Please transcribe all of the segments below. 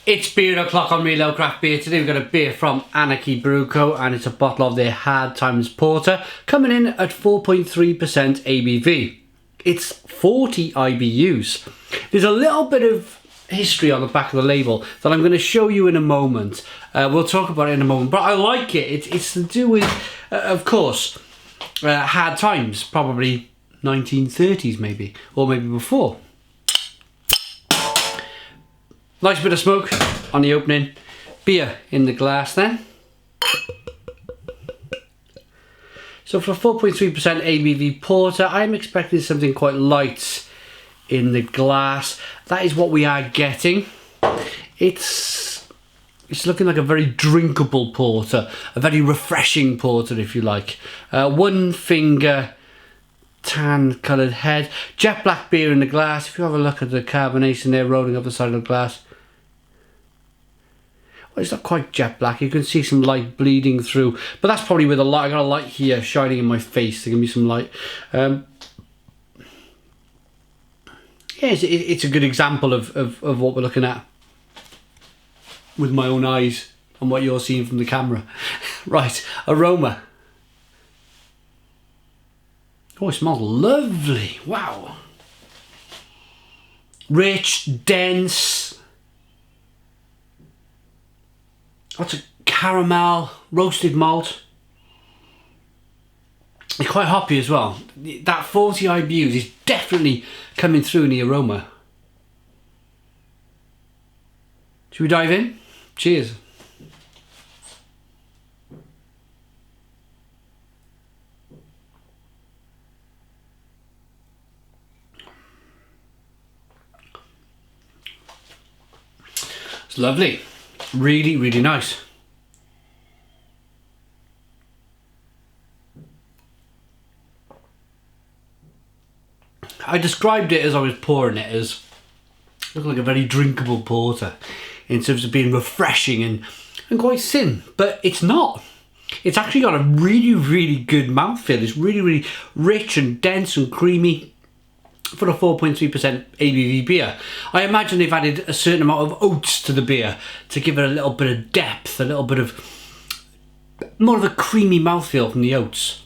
It's beer o'clock on Real Ale Craft Beer. Today we've got a beer from Anarchy Brew Co. and it's a bottle of their Hard Times Porter coming in at 4.3% ABV. It's 40 IBUs. There's a little bit of history on the back of the label that I'm going to show you in a moment. We'll talk about it in a moment, but I like it. It's to do with, of course, hard times, probably 1930s maybe, or maybe before. Nice bit of smoke on the opening. Beer in the glass then. So for a 4.3% ABV porter, I'm expecting something quite light in the glass. That is what we are getting. It's looking like a very drinkable porter, a very refreshing porter if you like. One finger tan coloured head. Jet black beer in the glass. If you have a look at the carbonation there rolling up the side of the glass. Well, it's not quite jet black. You can see some light bleeding through, but that's probably with a light. I got a light here shining in my face to give me some light. Yeah, it's a good example of what we're looking at with my own eyes and what you're seeing from the camera. Right, aroma. Oh, it smells lovely. Wow. Rich, dense. Lots of caramel, roasted malt. It's quite hoppy as well. That 40 IBUs is definitely coming through in the aroma. Should we dive in? Cheers. It's lovely. Really, really nice. I described it as I was pouring it as looking like a very drinkable porter in terms of being refreshing and quite thin, but it's not. It's actually got a really, really good mouthfeel. It's really, really rich and dense and creamy for a 4.3% ABV beer. I imagine they've added a certain amount of oats to the beer to give it a little bit of depth, a little bit of more of a creamy mouthfeel from the oats.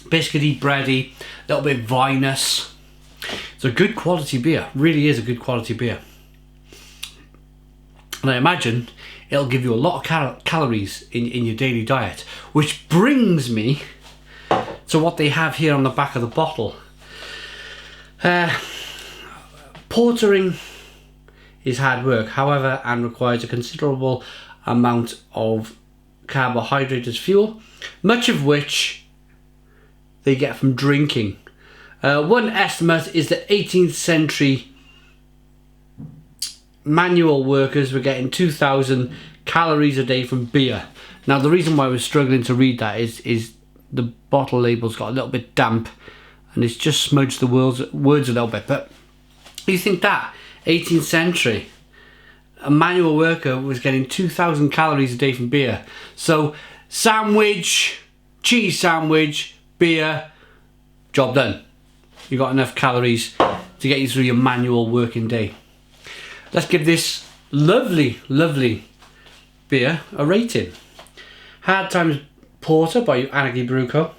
Biscuity, bready, a little bit vinous. It's a good quality beer, really is a good quality beer. And I imagine it'll give you a lot of calories in your daily diet, which brings me to what they have here on the back of the bottle. Portering is hard work, however, and requires a considerable amount of carbohydrate as fuel, much of which they get from drinking. One estimate is that 18th century manual workers were getting 2,000 calories a day from beer. Now the reason why I was struggling to read that is the bottle label's got a little bit damp and it's just smudged the words a little bit. But you think that 18th century a manual worker was getting 2,000 calories a day from beer. So sandwich, cheese sandwich, beer, job done. You got enough calories to get you through your manual working day. Let's give this lovely, lovely beer a rating. Hard Times Porter by Anarchy Brew Co.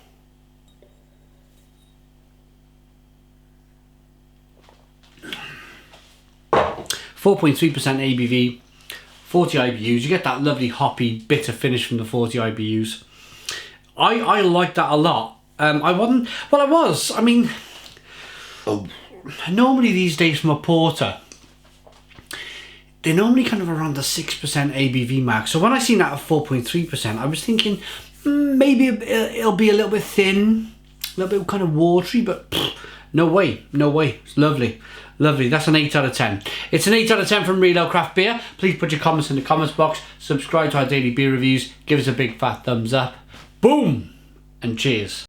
.3% ABV, 40 IBUs. You get that lovely hoppy, bitter finish from the 40 IBUs. I like that a lot. I wasn't. Well, I was. I mean, normally these days from a porter, they're normally kind of around the 6% ABV mark. So when I seen that at 4.3%, I was thinking maybe it'll be a little bit thin, a little bit kind of watery, but no way, no way. It's lovely, lovely. That's an 8 out of 10. It's an 8 out of 10 from Real Ale Craft Beer. Please put your comments in the comments box. Subscribe to our daily beer reviews. Give us a big fat thumbs up. Boom! And cheers.